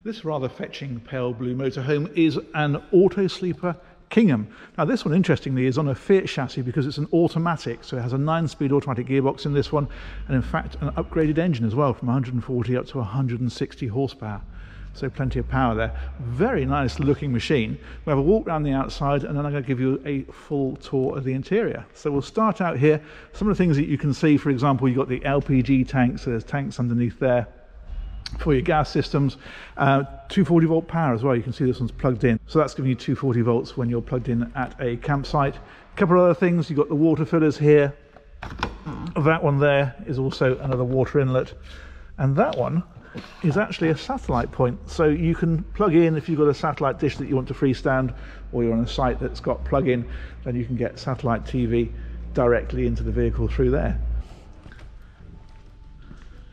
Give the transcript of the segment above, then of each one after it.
This rather fetching pale blue motorhome is an Auto-Sleeper Kingham. Now this one, interestingly, is on a Fiat chassis because it's an automatic, so it has a 9-speed automatic gearbox in this one, and in fact an upgraded engine as well, from 140 up to 160 horsepower. So plenty of power there. Very nice looking machine. We'll have a walk around the outside and then I'm going to give you a full tour of the interior. So we'll start out here. Some of the things that you can see, for example, you've got the LPG tanks, so there's tanks underneath there for your gas systems. 240 volt power as well. You can see this one's plugged in, so that's giving you 240 volts when you're plugged in at a campsite. A couple of other things, you've got the water fillers here. That one there is also another water inlet, and that one is actually a satellite point, so you can plug in if you've got a satellite dish that you want to freestand, or you're on a site that's got plug-in, then you can get satellite TV directly into the vehicle through there.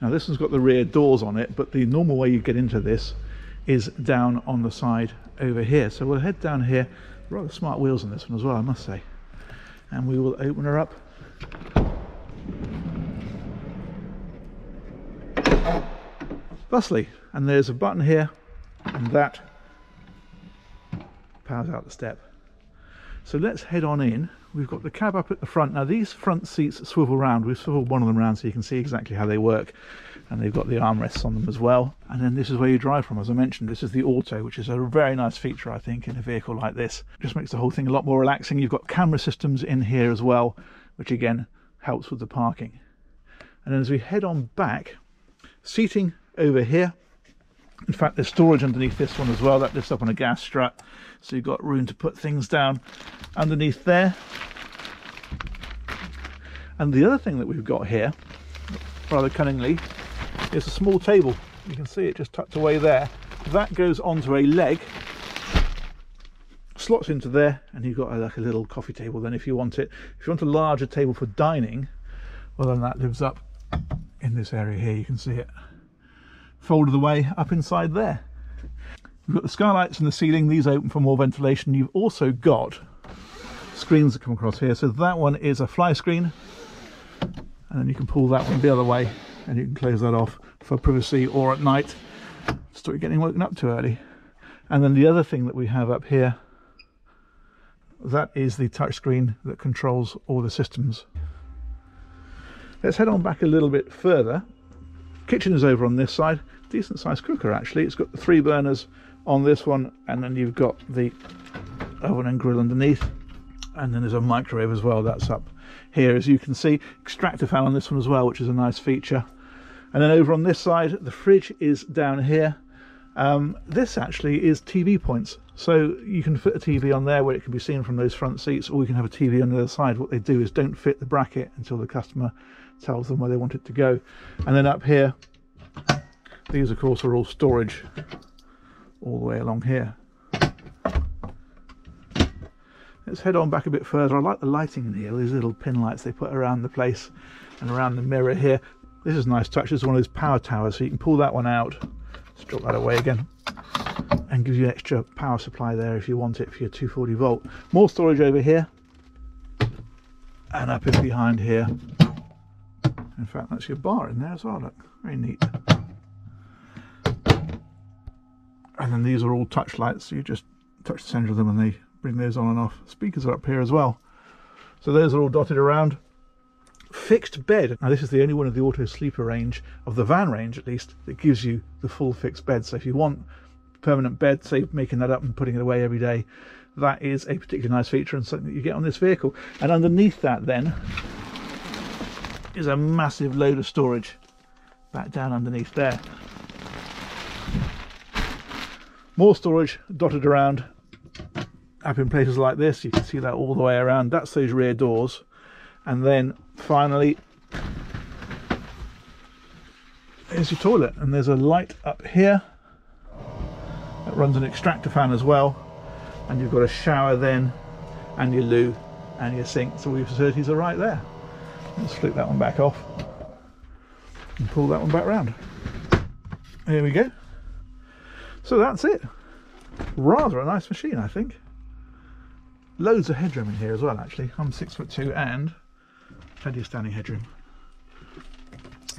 Now this one's got the rear doors on it, but the normal way you get into this is down on the side over here. So we'll head down here. Rather smart wheels on this one as well, I must say. And we will open her up. Thusly, and there's a button here, and that powers out the step. So let's head on in. We've got the cab up at the front. Now these front seats swivel round. We've swiveled one of them around so you can see exactly how they work, and they've got the armrests on them as well. And then this is where you drive from. As I mentioned, this is the Auto, which is a very nice feature, I think, in a vehicle like this. Just makes the whole thing a lot more relaxing. You've got camera systems in here as well, which again helps with the parking. And then as we head on back, seating over here. In fact, there's storage underneath this one as well. That lifts up on a gas strut, so you've got room to put things down underneath there. And the other thing that we've got here, rather cunningly, is a small table. You can see it just tucked away there. That goes onto a leg, slots into there, and you've got like a little coffee table then if you want it. If you want a larger table for dining, well then that lives up in this area here. You can see it folded away up inside there. We've got the skylights in the ceiling. These open for more ventilation. You've also got screens that come across here. So that one is a fly screen, and then you can pull that one the other way and you can close that off for privacy or at night, stop you getting woken up too early. And then the other thing that we have up here, that is the touch screen that controls all the systems. Let's head on back a little bit further. Kitchen is over on this side. Decent sized cooker actually. It's got the 3 burners on this one, and then you've got the oven and grill underneath, and then there's a microwave as well. That's up here, as you can see. Extractor fan on this one as well, which is a nice feature. And then over on this side, the fridge is down here. This actually is TV points, so you can fit a TV on there where it can be seen from those front seats, or you can have a TV on the other side. What they do is don't fit the bracket until the customer tells them where they want it to go. And then up here, these of course are all storage all the way along here. Let's head on back a bit further. I like the lighting in here, these little pin lights they put around the place and around the mirror here. This is a nice touch. This is one of those power towers, so you can pull that one out, just drop that away again, and gives you extra power supply there if you want it for your 240 volt. More storage over here, and up in behind here. In fact, that's your bar in there as well. Look, very neat. And then these are all touch lights, so you just touch the centre of them and they bring those on and off. Speakers are up here as well. So those are all dotted around. Fixed bed. Now this is the only one of the Auto-Sleeper range, of the van range at least, that gives you the full fixed bed. So if you want permanent bed, say making that up and putting it away every day, that is a particularly nice feature and something that you get on this vehicle. And underneath that then is a massive load of storage back down underneath there. More storage dotted around up in places like this. You can see that all the way around. That's those rear doors. And then finally there's your toilet, and there's a light up here that runs an extractor fan as well, and you've got a shower then, and your loo and your sink. So all your facilities are right there. Let's flip that one back off and pull that one back round. There we go. So that's it. Rather a nice machine, I think. Loads of headroom in here as well, actually. I'm 6'2" and plenty of standing headroom.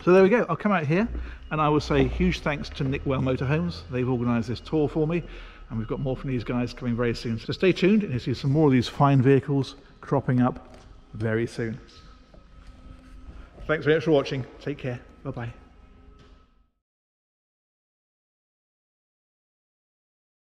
So there we go. I'll come out here And I will say huge thanks to Nickwell Motorhomes. They've organised this tour for me, and we've got more from these guys coming very soon. So stay tuned and you'll see some more of these fine vehicles cropping up very soon. Thanks very much for watching. Take care. Bye bye.